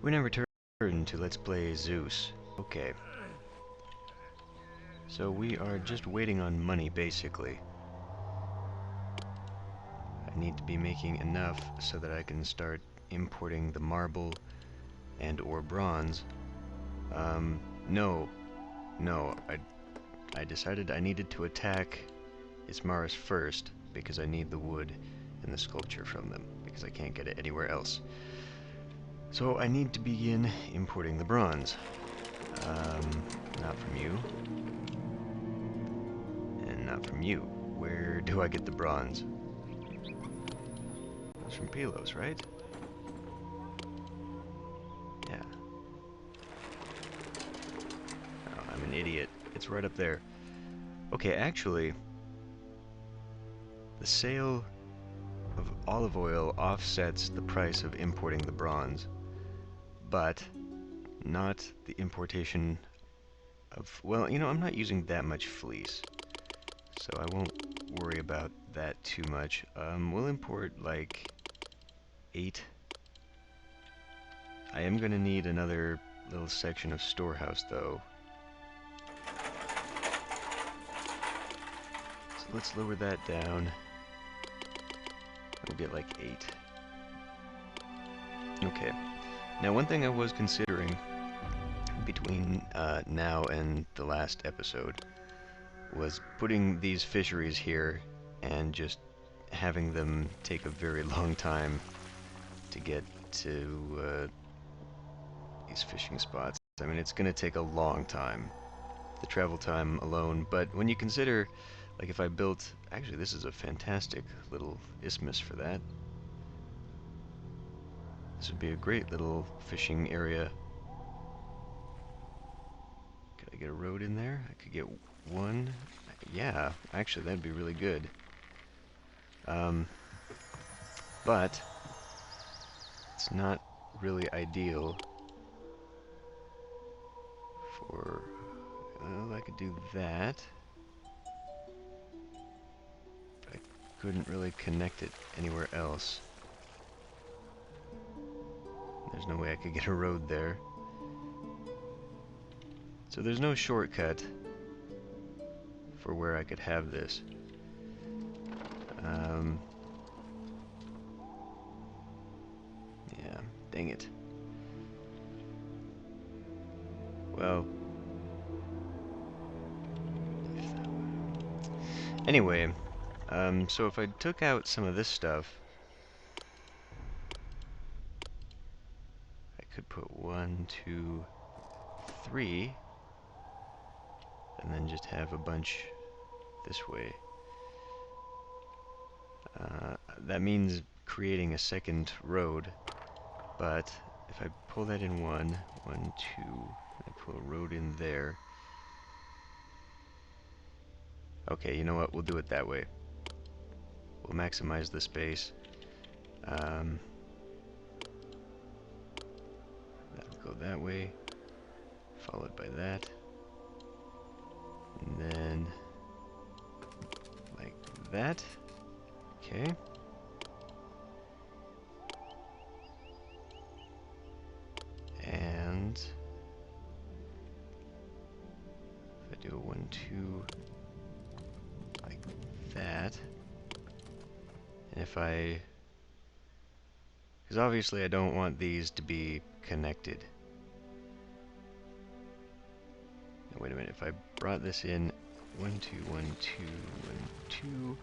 We never returned to Let's Play Zeus. Okay. So we are just waiting on money, basically. I need to be making enough so that I can start importing the marble and or bronze. No. No, I decided I needed to attack Ismaris first because I need the wood and the sculpture from them, because I can't get it anywhere else. So I need to begin importing the bronze. Not from you. And not from you. Where do I get the bronze? It's from Pelos, right? Yeah. Oh, I'm an idiot. It's right up there. Okay, actually, the sale of olive oil offsets the price of importing the bronze, but not the importation of, well, you know, I'm not using that much fleece, so I won't worry about that too much. We'll import like 8. I am going to need another little section of storehouse, though. So let's lower that down. We'll get like 8. Okay. Now, one thing I was considering between now and the last episode was putting these fisheries here and just having them take a very long time to get to these fishing spots. I mean, it's going to take a long time, the travel time alone, but when you consider, like, if I built, actually this is a fantastic little isthmus for that. This would be a great little fishing area. Could I get a road in there? I could get one. Yeah, actually that'd be really good. But it's not really ideal for, well, I could do that. But I couldn't really connect it anywhere else. There's no way I could get a road there. So there's no shortcut for where I could have this. Yeah, dang it. Well, anyway, so if I took out some of this stuff, I could put 1, 2, 3, and then just have a bunch this way. That means creating a second road, but if I pull that in 1, 1, 2, I pull a road in there. Okay, you know what? We'll do it that way. We'll maximize the space. That'll go that way, followed by that. And then like that. Okay. And if I do a 1, 2 like that, and if I, because obviously I don't want these to be connected. Now, wait a minute, if I brought this in 1, 2, 1, 2, 1, 2,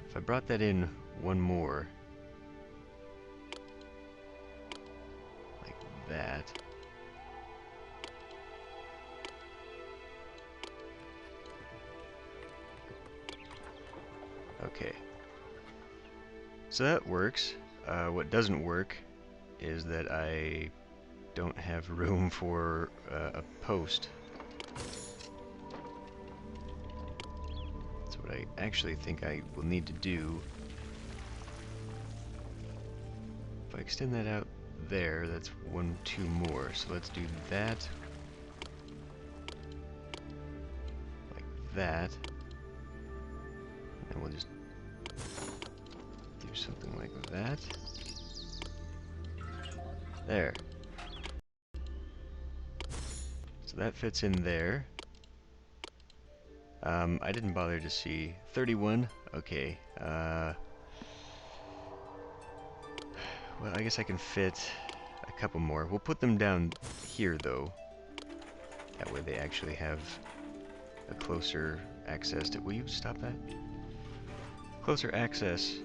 if I brought that in one more, like that, okay. So that works. What doesn't work is that I don't have room for a post. That's what I actually think I will need to do. If I extend that out there, that's 1, 2 more. So let's do that. Like that. And we'll just do something like that. There. So that fits in there. I didn't bother to see 31. Okay. Well, I guess I can fit a couple more. We'll put them down here, though. That way they actually have a closer access to... Will you stop that? Closer access.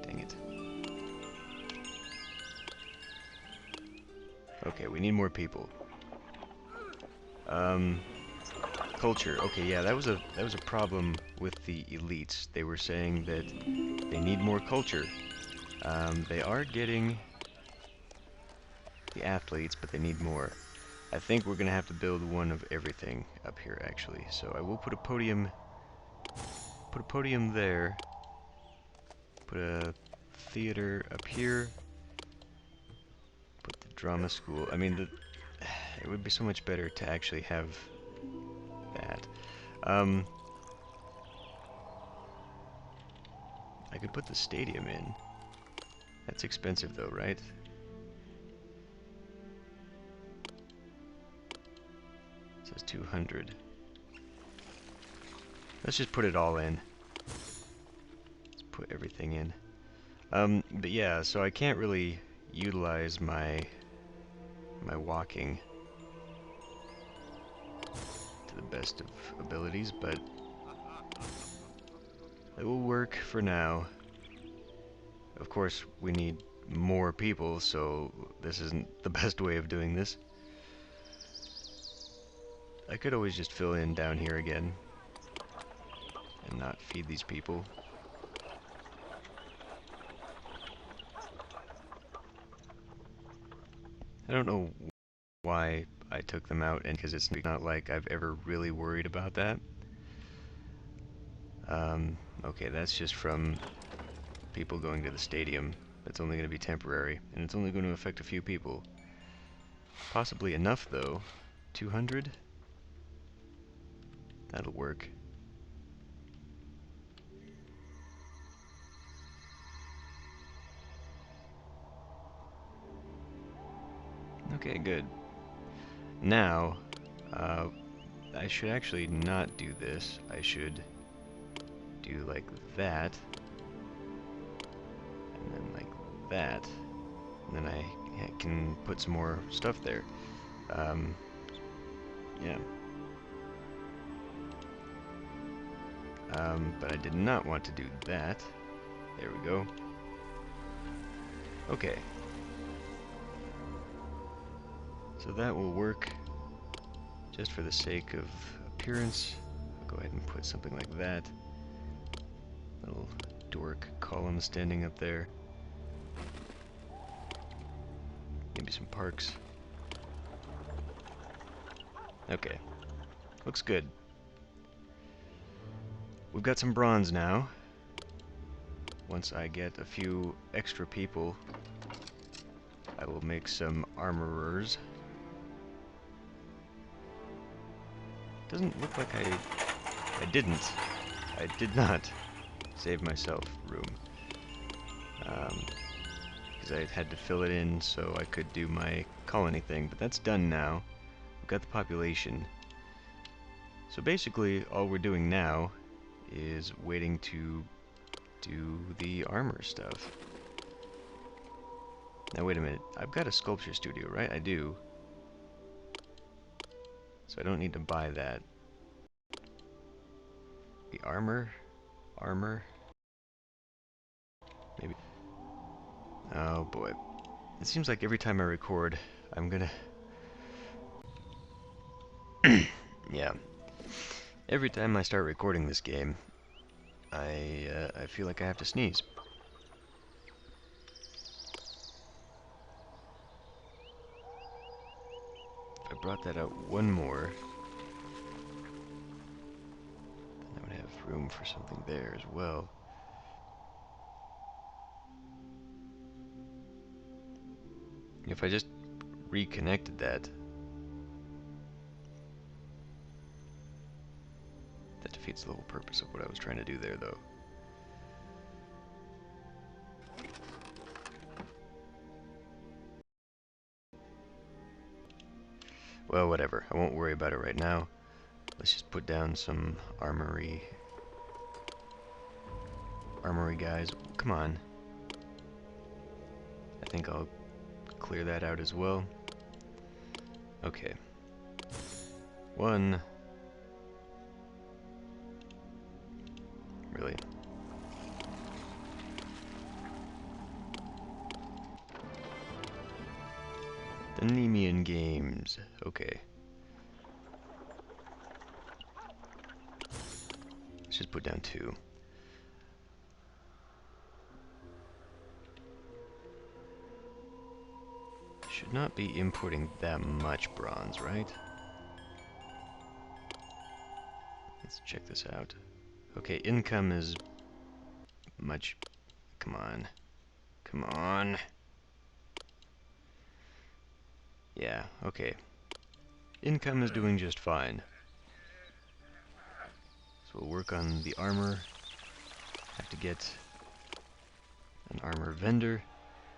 Dang it. Okay, we need more people. Culture. Okay, yeah, that was a problem with the elites. They were saying that they need more culture. They are getting the athletes, but they need more. I think we're gonna have to build one of everything up here, actually. So I will put a podium there. Put a theater up here. Put the drama school. I mean, it would be so much better to actually have that. I could put the stadium in. That's expensive though, right? It says 200. Let's just put it all in. Let's put everything in. But yeah, so I can't really utilize my walking to the best of abilities, but it will work for now. Of course, we need more people, so this isn't the best way of doing this. I could always just fill in down here again and not feed these people. I don't know why I took them out, and because it's not like I've ever really worried about that. Okay, that's just from people going to the stadium. That's only going to be temporary, and it's only going to affect a few people. Possibly enough, though. 200? That'll work. Okay, good. Now, I should actually not do this. I should do like that, and then like that, and then I can put some more stuff there. Yeah. But I did not want to do that. There we go. Okay. So that will work just for the sake of appearance. I'll go ahead and put something like that. Little dork column standing up there. Maybe some parks. Okay. Looks good. We've got some bronze now. Once I get a few extra people, I will make some armorers. Doesn't look like I didn't. I did not save myself room. Because I had to fill it in so I could do my colony thing, but that's done now. We've got the population. So basically, all we're doing now is waiting to do the armor stuff. Now wait a minute, I've got a sculpture studio, right? I do. So I don't need to buy that. The armor? Maybe. Oh boy. It seems like every time I record, I'm gonna... Yeah. Every time I start recording this game, I feel like I have to sneeze. If I brought that out one more, then I would have room for something there as well. If I just reconnected that, that defeats the whole purpose of what I was trying to do there, though. Well, whatever. I won't worry about it right now. Let's just put down some armory guys. Come on. I think I'll clear that out as well. Okay. One. Really? The Nemean Games. Okay. Let's just put down 2. Should not be importing that much bronze, right? Let's check this out. Okay, income is much... Come on. Come on. Yeah, okay. Income is doing just fine. So we'll work on the armor. Have to get an armor vendor,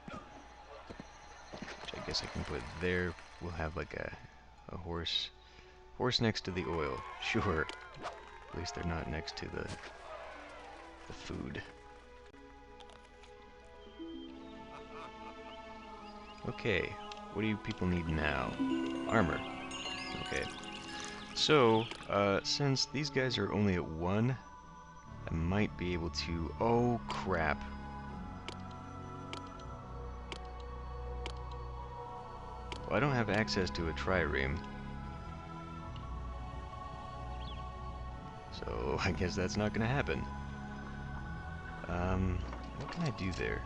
which I guess I can put there. We'll have like a horse next to the oil. Sure. At least they're not next to the food. Okay, what do you people need now? Armor. Okay. So, since these guys are only at 1, I might be able to... Oh, crap. Well, I don't have access to a trireme. So, I guess that's not gonna happen. What can I do there?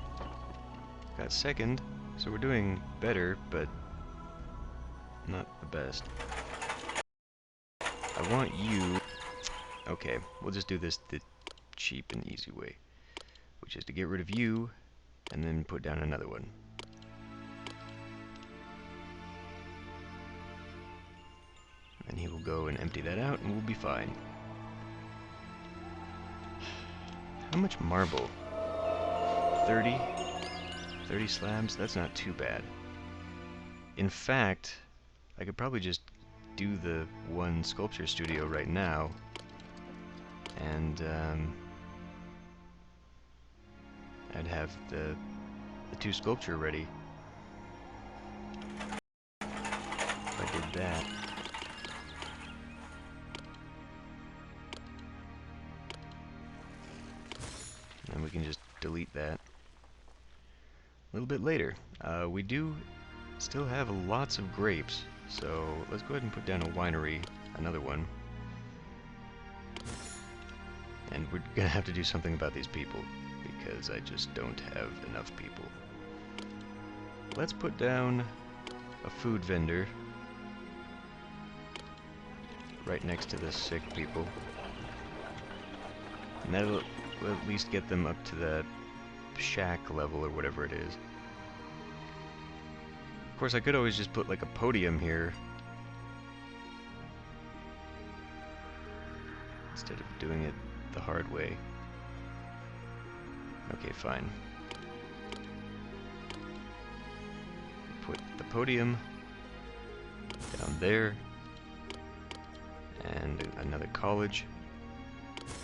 Got second, so we're doing better, but not the best. I want you... Okay, we'll just do this the cheap and easy way, which is to get rid of you, and then put down another one. And he will go and empty that out, and we'll be fine. How much marble? 30? 30 slabs? That's not too bad. In fact, I could probably just do the one sculpture studio right now, and I'd have the 2 sculpture ready. If I did that. And we can just delete that a little bit later. We do still have lots of grapes, so let's go ahead and put down a winery, another one. And we're gonna have to do something about these people, because I just don't have enough people. Let's put down a food vendor right next to the sick people. And that'll at least get them up to the shack level or whatever it is. Of course, I could always just put like a podium here instead of doing it the hard way. Okay, fine. Put the podium down there, and another college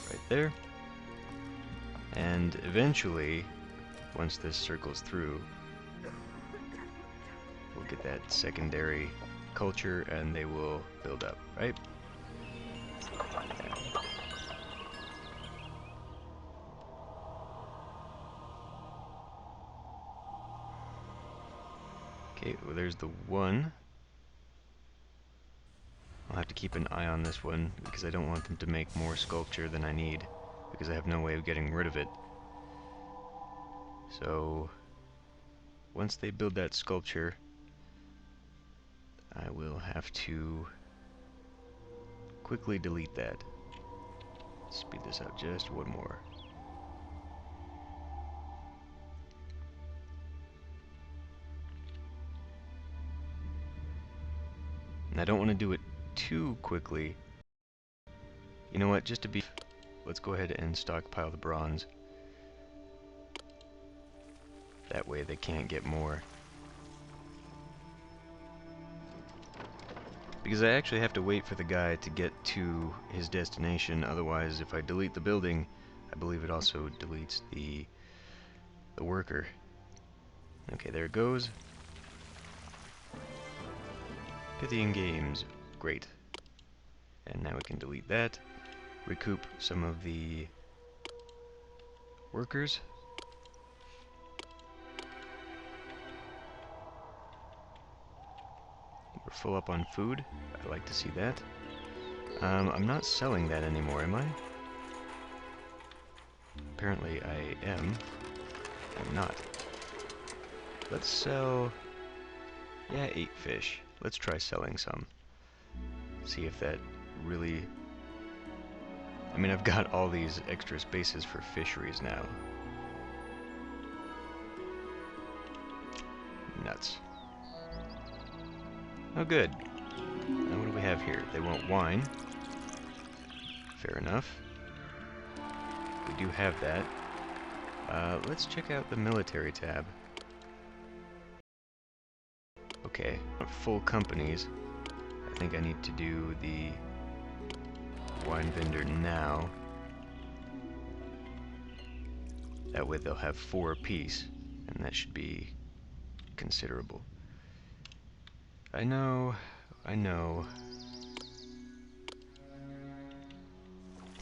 right there. And eventually, once this circles through, we'll get that secondary culture and they will build up, right? Okay, well, there's the one. I'll have to keep an eye on this one because I don't want them to make more sculpture than I need, because I have no way of getting rid of it. So once they build that sculpture, I will have to quickly delete that. Speed this up just one more. And I don't want to do it too quickly. You know what, just to be... Let's go ahead and stockpile the bronze. That way they can't get more. Because I actually have to wait for the guy to get to his destination, otherwise if I delete the building, I believe it also deletes the worker. Okay, there it goes. Pythian Games. Great. And now we can delete that. Recoup some of the workers. We're full up on food. I like to see that. I'm not selling that anymore, am I? Apparently I am. I'm not. Let's sell... yeah, 8 fish. Let's try selling some. See if that really... I mean, I've got all these extra spaces for fisheries now. Nuts. Oh, good. Now what do we have here? They want wine. Fair enough. We do have that. Let's check out the military tab. Okay, full companies. I think I need to do the wine vendor now. That way they'll have 4 apiece, and that should be considerable. I know.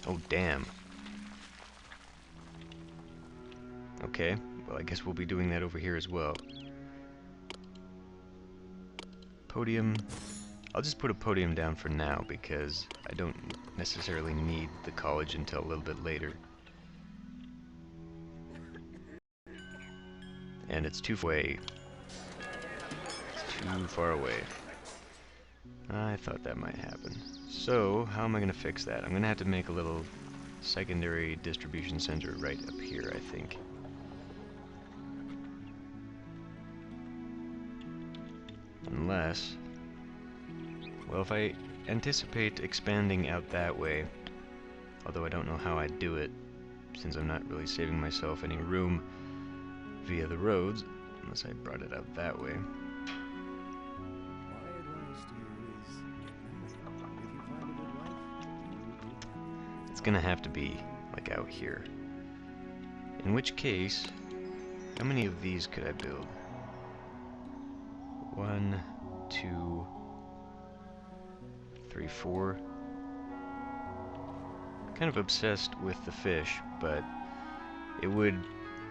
Oh, damn. Okay, well, I guess we'll be doing that over here as well. Podium. I'll just put a podium down for now because I don't necessarily need the college until a little bit later. And it's too far away. It's too far away. I thought that might happen. So, how am I going to fix that? I'm going to have to make a little secondary distribution center right up here, I think. Unless... well, if I anticipate expanding out that way, although I don't know how I'd do it, since I'm not really saving myself any room via the roads, unless I brought it out that way. It's gonna have to be, like, out here. In which case, how many of these could I build? 1, 2, 3, 4. Kind of obsessed with the fish, but it would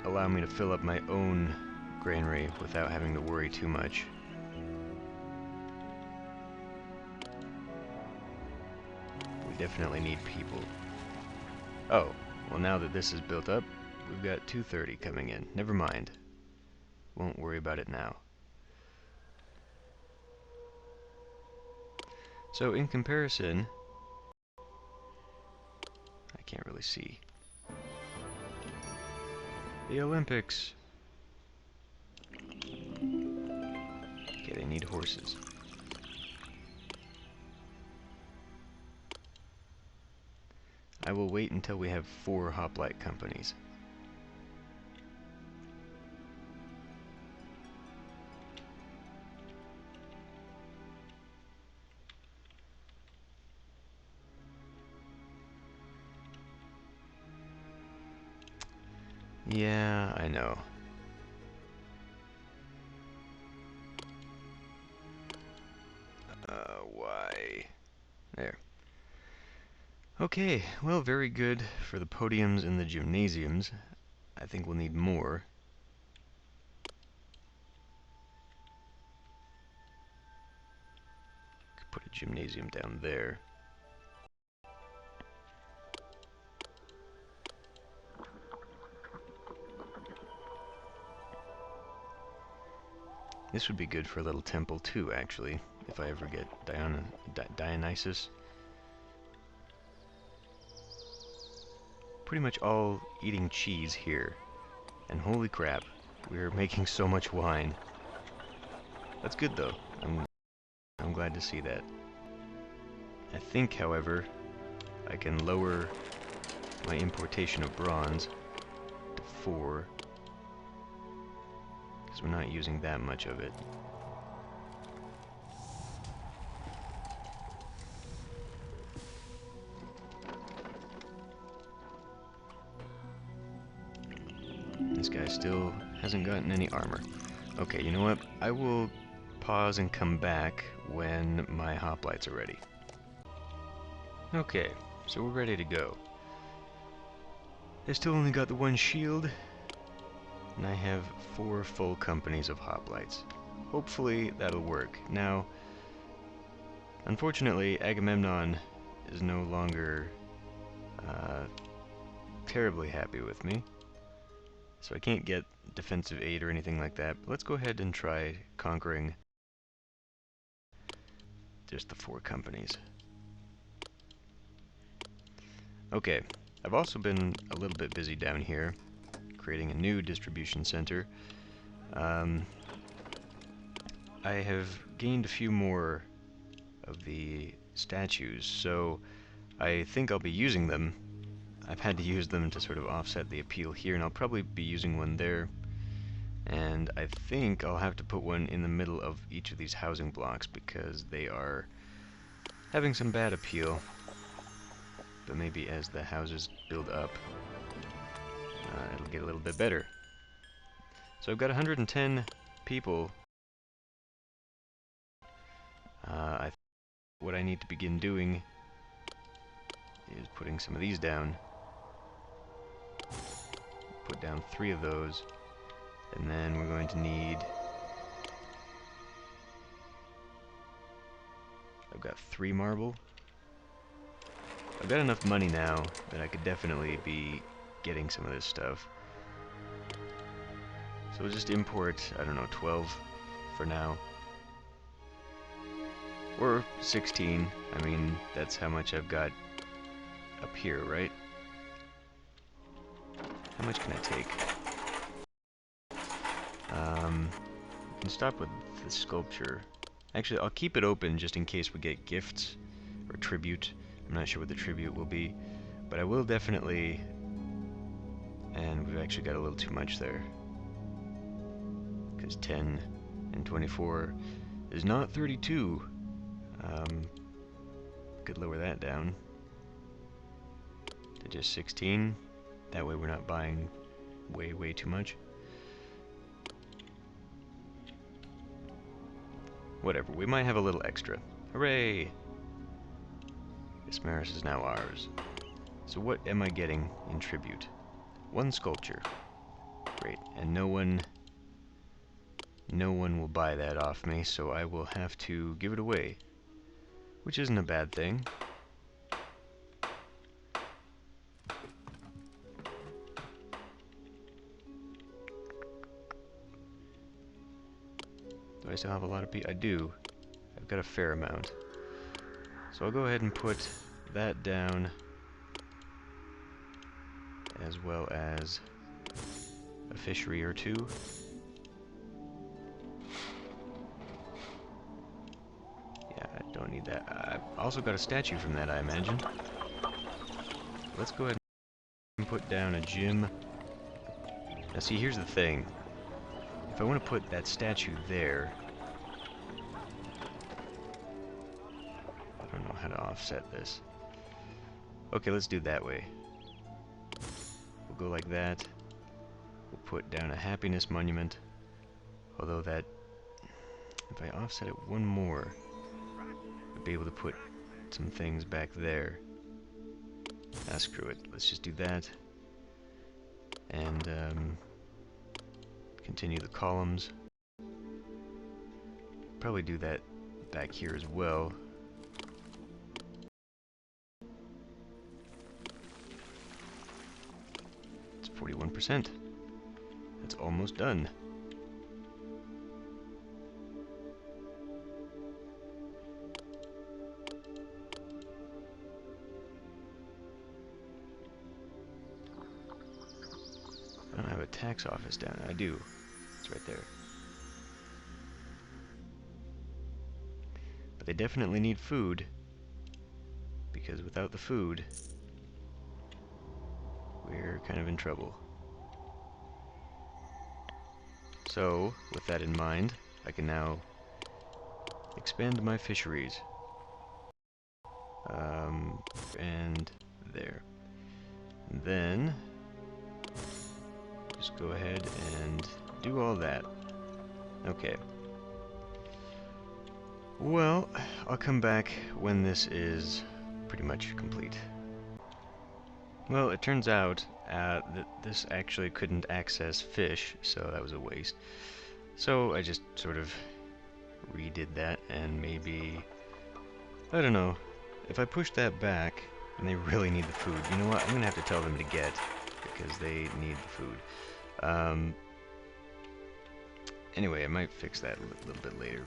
allow me to fill up my own granary without having to worry too much. We definitely need people. Oh, well, now that this is built up, we've got 230 coming in. Never mind. Won't worry about it now. So in comparison, I can't really see. The Olympics. Okay, they need horses. I will wait until we have 4 hoplite companies. Yeah, I know. Why? There. Okay, well, very good for the podiums and the gymnasiums. I think we'll need more. Could put a gymnasium down there. This would be good for a little temple too, actually, if I ever get Dionysus. Pretty much all eating cheese here. And holy crap, we're making so much wine. That's good though. I'm glad to see that. I think, however, I can lower my importation of bronze to 4. Because we're not using that much of it. This guy still hasn't gotten any armor. Okay, you know what? I will pause and come back when my hoplites are ready. Okay, so we're ready to go. I still only got the one shield, and I have 4 full companies of hoplites. Hopefully that'll work. Now, unfortunately, Agamemnon is no longer terribly happy with me, so I can't get defensive aid or anything like that. But let's go ahead and try conquering just the 4 companies. Okay, I've also been a little bit busy down here, creating a new distribution center. I have gained a few more of the statues, so I think I'll be using them. I've had to use them to sort of offset the appeal here, and I'll probably be using one there. And I think I'll have to put one in the middle of each of these housing blocks because they are having some bad appeal. But maybe as the houses build up, it'll get a little bit better. So I've got 110 people. What I need to begin doing is putting some of these down. Put down 3 of those, and then we're going to need... I've got 3 marble. I've got enough money now that I could definitely be getting some of this stuff. So we'll just import, I don't know, 12 for now. Or 16. I mean, that's how much I've got up here, right? How much can I take? We can stop with the sculpture. Actually, I'll keep it open just in case we get gifts or tribute. I'm not sure what the tribute will be, but I will definitely... And we've actually got a little too much there, because 10 and 24 is not 32. Could lower that down to just 16. That way we're not buying way too much. Whatever, we might have a little extra. Hooray! Ismaris is now ours. So what am I getting in tribute? 1 sculpture. Great, and no one will buy that off me, so I will have to give it away. Which isn't a bad thing. Do I still have a lot of people? I do. I've got a fair amount. So I'll go ahead and put that down, as well as a fishery or 2. Yeah, I don't need that. I've also got a statue from that, I imagine. Let's go ahead and put down a gym. Now see, here's the thing. If I want to put that statue there, I don't know how to offset this. Okay, let's do it that way. We'll go like that. We'll put down a happiness monument. Although that, if I offset it 1 more, I'd be able to put some things back there. Ah, screw it. Let's just do that. And continue the columns. Probably do that back here as well. It's 41%. That's almost done. I don't have a tax office down there. I do. It's right there. But they definitely need food, because without the food, we're kind of in trouble. So, with that in mind, I can now expand my fisheries. And there. And then, just go ahead and do all that. Okay. Well, I'll come back when this is pretty much complete. Well, it turns out that this actually couldn't access fish, so that was a waste. So I just sort of redid that, and maybe, I don't know, if I push that back and they really need the food, you know what, I'm gonna have to tell them to get, because they need the food. Anyway, I might fix that a little bit later,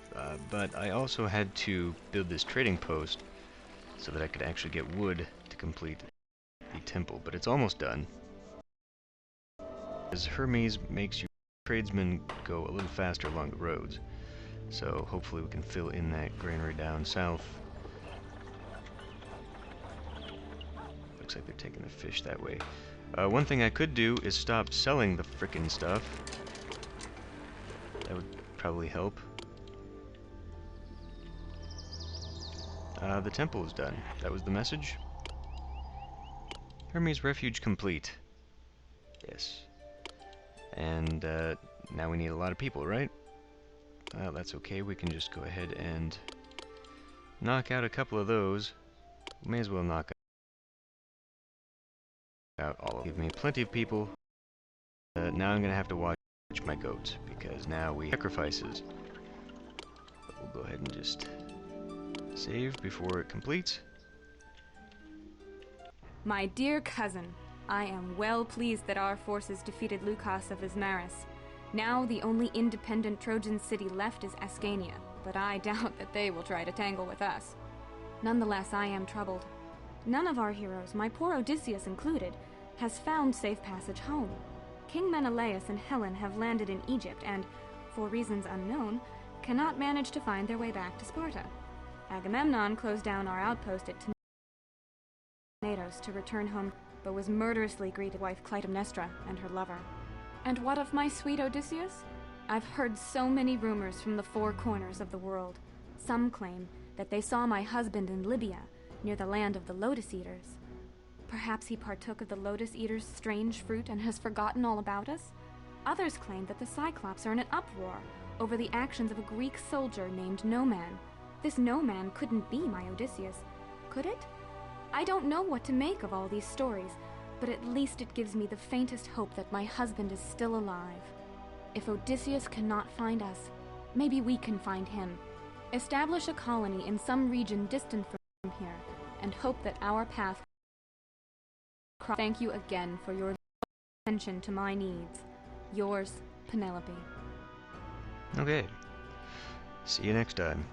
but I also had to build this trading post so that I could actually get wood to complete the temple, but it's almost done. As Hermes makes you tradesmen go a little faster along the roads, so hopefully we can fill in that granary down south. Looks like they're taking the fish that way. One thing I could do is stop selling the frickin' stuff. That would probably help. The temple is done. That was the message. Hermes refuge complete. Yes. And now we need a lot of people, right? Well, that's okay. We can just go ahead and knock out a couple of those. May as well knock out all of them. Give me plenty of people. Now I'm going to have to watch my goats, because now we sacrifices. But we'll go ahead and just save before it completes. My dear cousin, I am well pleased that our forces defeated Lucas of Ismaris. Now the only independent Trojan city left is Ascania, but I doubt that they will try to tangle with us. Nonetheless, I am troubled. None of our heroes, my poor Odysseus included, has found safe passage home. King Menelaus and Helen have landed in Egypt and, for reasons unknown, cannot manage to find their way back to Sparta. Agamemnon closed down our outpost at Tenedos to return home, but was murderously greeted by wife Clytemnestra and her lover. And what of my sweet Odysseus? I've heard so many rumors from the four corners of the world. Some claim that they saw my husband in Libya, near the land of the Lotus Eaters. Perhaps he partook of the Lotus Eaters' strange fruit and has forgotten all about us? Others claim that the Cyclops are in an uproar over the actions of a Greek soldier named Noman. This Noman couldn't be my Odysseus, could it? I don't know what to make of all these stories, but at least it gives me the faintest hope that my husband is still alive. If Odysseus cannot find us, maybe we can find him. Establish a colony in some region distant from here, and hope that our path. Thank you again for your attention to my needs. Yours, Penelope. Okay. See you next time.